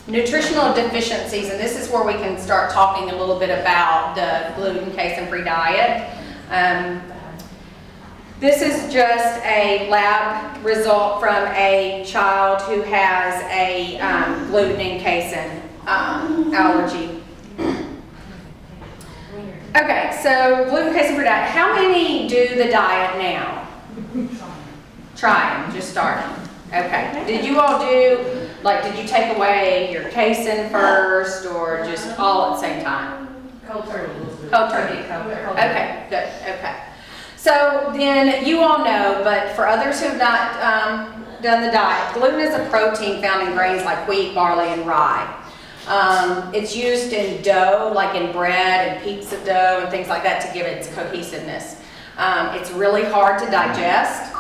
Nutritional deficiencies, and this is where we can start talking a little bit about the gluten casein-free diet. This is just a lab result from a child who has a gluten and casein allergy. Okay, so gluten casein-free diet. How many do the diet now? Trying, just starting. Okay. Did you all do, like, did you take away your casein first or just all at the same time? Cold turkey. Cold turkey. Okay, good. Okay. So then you all know, but for others who have not done the diet, gluten is a protein found in grains like wheat, barley, and rye. It's used in dough, like in bread and pizza dough and things like that, to give it its cohesiveness. It's really hard to digest.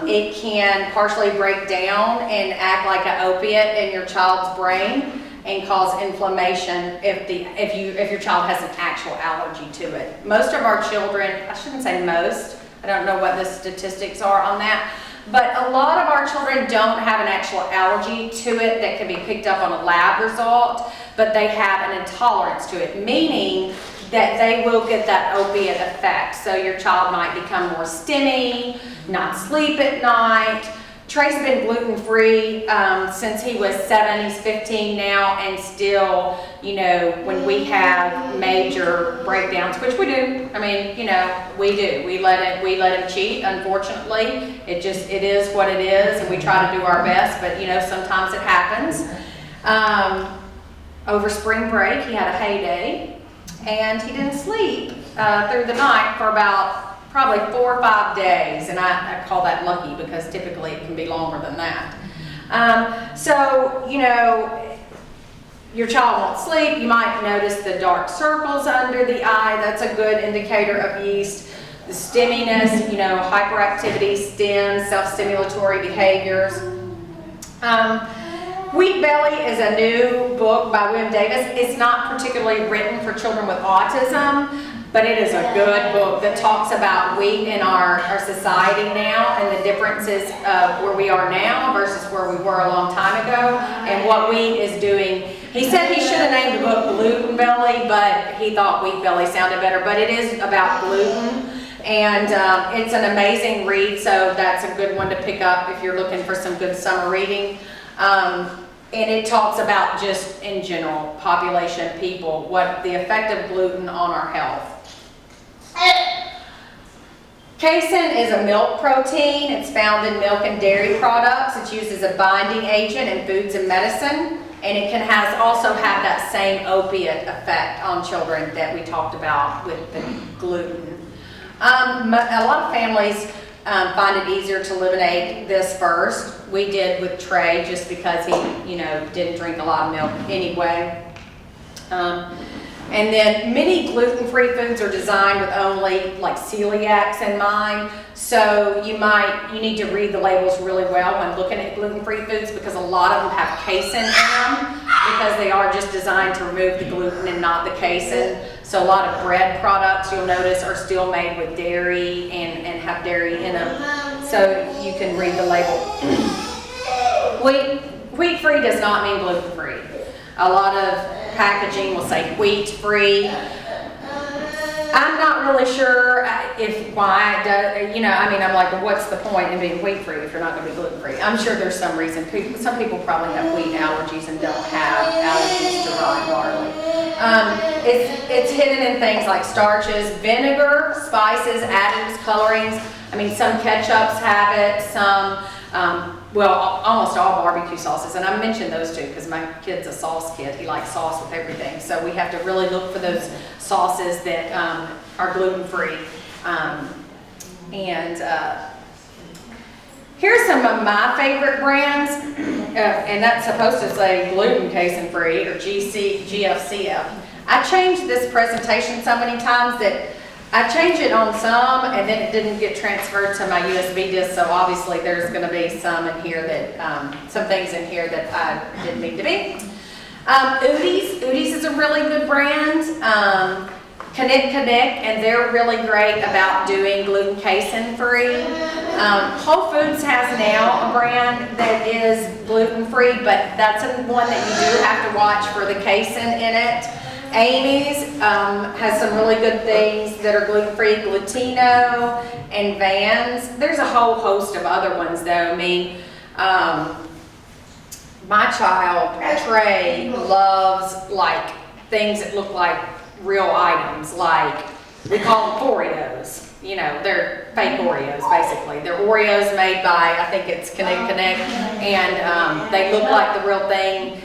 It can partially break down and act like an opiate in your child's brain and cause inflammation if your child has an actual allergy to it. Most of our children, I shouldn't say most, I don't know what the statistics are on that, but a lot of our children don't have an actual allergy to it that can be picked up on a lab result, but they have an intolerance to it, meaning that they will get that opiate effect. So your child might become more stimmy, not sleep at night. Trey's been gluten-free since he was 7, he's 15 now, and still, you know, when we have major breakdowns, which we do, I mean, you know, we do. We let him cheat, unfortunately. It is what it is, and we try to do our best, but you know, sometimes it happens. Over spring break, he had a heyday, and he didn't sleep through the night for about probably 4 or 5 days, and I call that lucky because typically it can be longer than that. So, you know, your child won't sleep. You might notice the dark circles under the eye. That's a good indicator of yeast. The stimminess, you know, hyperactivity, STEM, self-stimulatory behaviors. Wheat Belly is a new book by William Davis. It's not particularly written for children with autism, but it is a good book that talks about wheat in our society now and the differences of where we are now versus where we were a long time ago and what wheat is doing. He said he should have named the book Gluten Belly, but he thought Wheat Belly sounded better, but it is about gluten. And it's an amazing read, so that's a good one to pick up if you're looking for some good summer reading. And it talks about just in general, population, people, what the effect of gluten on our health. Casein is a milk protein. It's found in milk and dairy products. It's used as a binding agent in foods and medicine. And it can also have that same opiate effect on children that we talked about with the gluten. A lot of families find it easier to eliminate this first. We did with Trey just because he, you know, didn't drink a lot of milk anyway. And then many gluten-free foods are designed with only like celiacs in mind. So you need to read the labels really well when looking at gluten-free foods because a lot of them have casein in them because they are just designed to remove the gluten and not the casein. So a lot of bread products you'll notice are still made with dairy and have dairy in them. So you can read the label. Wheat-free does not mean gluten-free. A lot of packaging will say wheat-free. I'm not really sure why it does, you know, I mean, I'm like, well, what's the point in being wheat-free if you're not going to be gluten-free? I'm sure there's some reason. Some people probably have wheat allergies and don't have allergies to rye and barley. It's hidden in things like starches, vinegar, spices, additives, colorings. I mean, some ketchups have it, some, well, almost all barbecue sauces, and I mentioned those two because my kid's a sauce kid. He likes sauce with everything, so we have to really look for those sauces that are gluten-free. Here's some of my favorite brands, and that's supposed to say gluten casein-free or GFCF. I changed this presentation so many times that I changed it on some and then it didn't get transferred to my USB disk, so obviously there's going to be some in here that, some things in here that I didn't need to be. Udi's is a really good brand. Connect, and they're really great about doing gluten casein free. Whole Foods has now a brand that is gluten free, but that's one that you do have to watch for the casein in it. Amy's has some really good things that are gluten free, Glutino and Vans. There's a whole host of other ones though. I mean, my child, Trey, loves like things that look like real items, like we call them Oreos. You know, they're fake Oreos basically. They're Oreos made by, I think it's Connect, and they look like the real thing.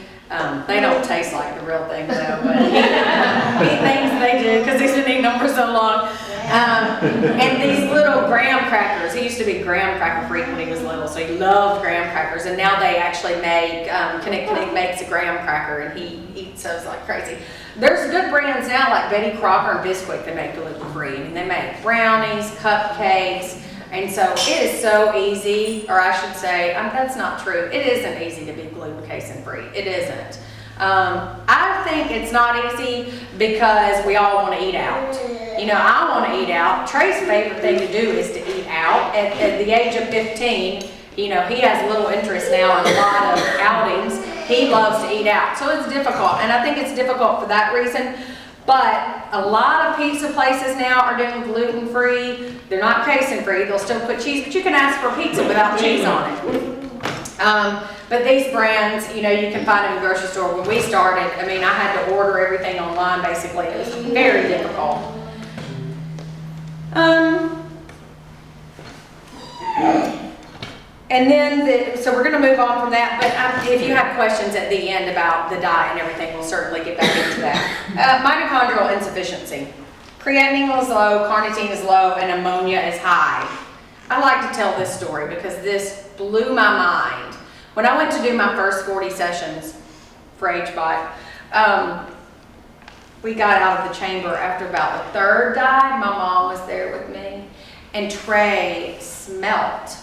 They don't taste like the real thing though, but he thinks they do because he's been eating them for so long. And these little graham crackers, he used to be graham cracker freak when he was little, so he loved graham crackers, and now they actually make, Connect makes a graham cracker and he eats those like crazy. There's good brands now like Betty Crocker and Bisquick that make gluten free. I mean, they make brownies, cupcakes, and so it is so easy, or I should say, that's not true. It isn't easy to be gluten casein free. It isn't. I think it's not easy because we all want to eat out. You know, I want to eat out. Trey's favorite thing to do is to eat out. At the age of 15, you know, he has little interest now in a lot of outings. He loves to eat out. So it's difficult, and I think it's difficult for that reason. But a lot of pizza places now are doing gluten-free. They're not casein-free. They'll still put cheese, but you can ask for pizza without cheese on it. But these brands, you know, you can find them in the grocery store. When we started, I mean, I had to order everything online, basically. It was very difficult. And then, so we're going to move on from that, but if you have questions at the end about the diet and everything, we'll certainly get back into that. Mitochondrial insufficiency. Creatinine is low, carnitine is low, and ammonia is high. I like to tell this story because this blew my mind. When I went to do my first 40 sessions for HBOT, we got out of the chamber after about the third dive. My mom was there with me, and Trey smelt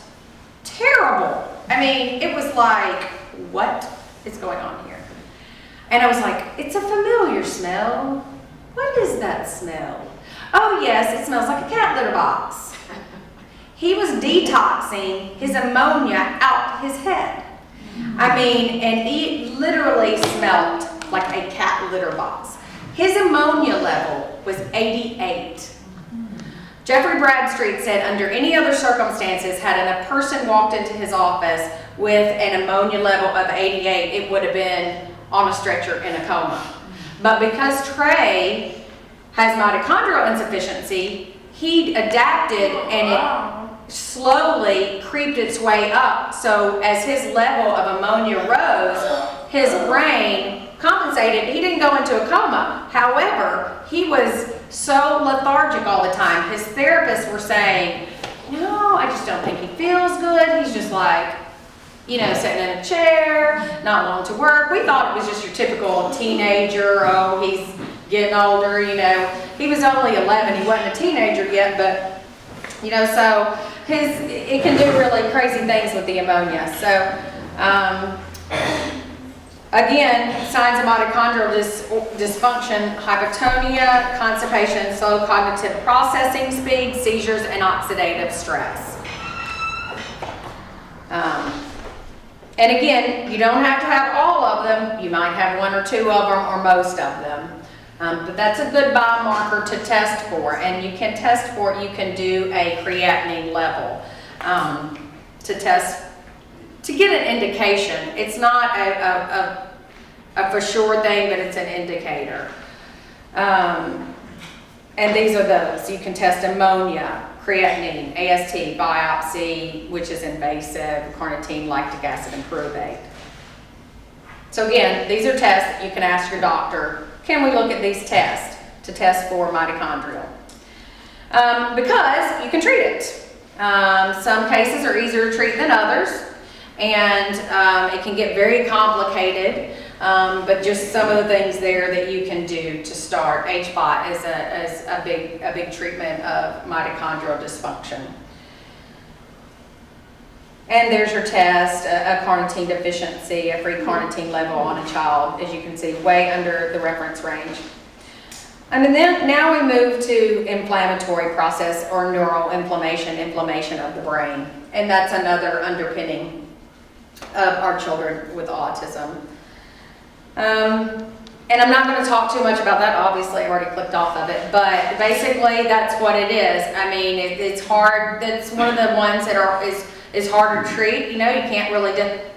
terrible. I mean, it was like, what is going on here? And I was like, it's a familiar smell. What is that smell? Oh yes, it smells like a cat litter box. He was detoxing his ammonia out his head. I mean, and he literally smelled like a cat litter box. His ammonia level was 88. Jeffrey Bradstreet said, under any other circumstances, had a person walked into his office with an ammonia level of 88, it would have been on a stretcher in a coma. But because Trey has mitochondrial insufficiency, he adapted and it slowly creeped its way up. So as his level of ammonia rose, his brain compensated. He didn't go into a coma. However, he was so lethargic all the time. His therapists were saying, no, I just don't think he feels good. He's just like, you know, sitting in a chair, not wanting to work. We thought it was just your typical teenager. Oh, he's getting older, you know. He was only 11. He wasn't a teenager yet, but, you know, so it can do really crazy things with the ammonia. So, again, signs of mitochondrial dysfunction: hypotonia, constipation, slow cognitive processing speed, seizures, and oxidative stress. And again, you don't have to have all of them. You might have one or two of them or most of them. But that's a good biomarker to test for. And you can test for it. You can do a creatinine level to test, to get an indication. It's not a for sure thing, but it's an indicator. And these are those. You can test ammonia, creatinine, AST, biopsy, which is invasive, carnitine, lactic acid, and pyruvate. So again, these are tests that you can ask your doctor, can we look at these tests to test for mitochondrial? Because you can treat it. Some cases are easier to treat than others, and it can get very complicated. But just some of the things there that you can do to start. HBOT is a big treatment of mitochondrial dysfunction. And there's your test, a carnitine deficiency, a free carnitine level on a child, as you can see, way under the reference range. And then now we move to inflammatory process or neural inflammation of the brain. And that's another underpinning of our children with autism. And I'm not going to talk too much about that, obviously I already clicked off of it, but basically that's what it is. I mean, it's hard, that's one of the ones that is hard to treat. You know, you can't really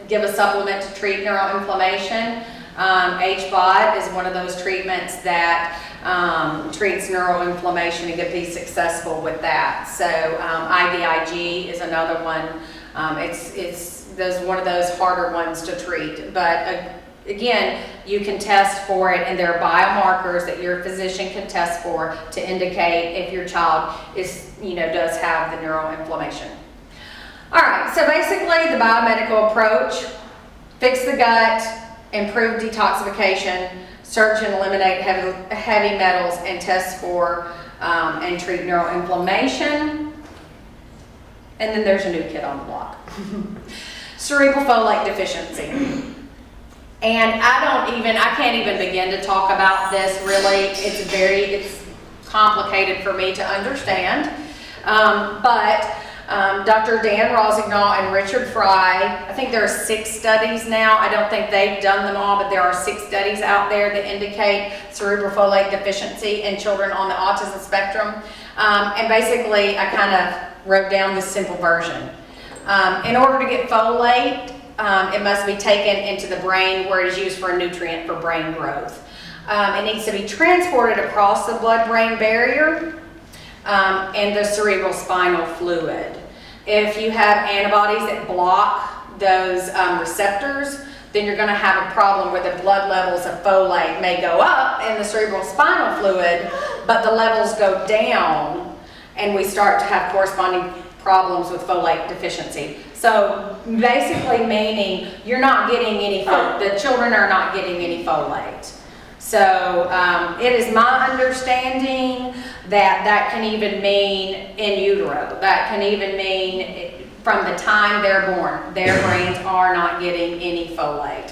give a supplement to treat neuroinflammation. HBOT is one of those treatments that treats neuroinflammation and can be successful with that. So IVIG is another one. It's one of those harder ones to treat, but again, you can test for it, and there are biomarkers that your physician can test for to indicate if your child does have the neuroinflammation. All right, so basically the biomedical approach: fix the gut, improve detoxification, search and eliminate heavy metals, and test for and treat neuroinflammation. And then there's a new kid on the block. Cerebral folate deficiency. And I can't even begin to talk about this really. It's complicated for me to understand. But Dr. Dan Rossignol and Richard Fry, I think there are 6 studies now. I don't think they've done them all, but there are 6 studies out there that indicate cerebral folate deficiency in children on the autism spectrum. And basically, I kind of wrote down this simple version. In order to get folate, it must be taken into the brain where it is used for a nutrient for brain growth. It needs to be transported across the blood-brain barrier and the cerebral spinal fluid. If you have antibodies that block those receptors, then you're going to have a problem where the blood levels of folate may go up in the cerebral spinal fluid, but the levels go down, and we start to have corresponding problems with folate deficiency. So basically meaning you're not getting any the children are not getting any folate. So it is my understanding that can even mean in utero. That can even mean from the time they're born, their brains are not getting any folate.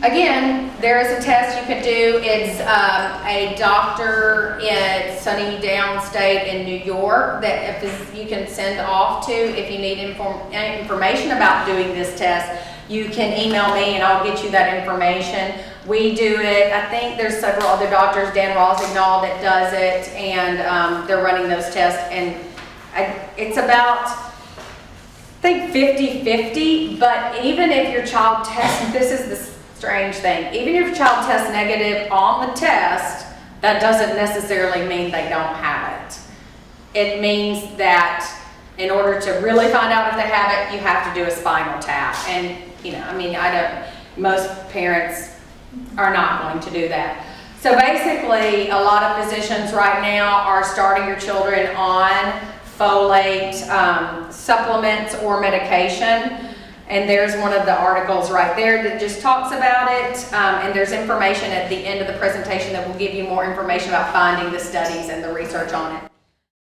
Again, there is a test you can do. It's a doctor in sunny downstate in New York that you can send off to if you need information about doing this test. You can email me and I'll get you that information. We do it. I think there's several other doctors, Dan Rossignol, that does it, and they're running those tests. And it's about, I think, 50-50, but even if your child tests, this is the strange thing, even if your child tests negative on the test, that doesn't necessarily mean they don't have it. It means that in order to really find out if they have it, you have to do a spinal tap. And, most parents are not going to do that. So basically, a lot of physicians right now are starting your children on folate supplements or medication. And there's one of the articles right there that just talks about it. And there's information at the end of the presentation that will give you more information about finding the studies and the research on it.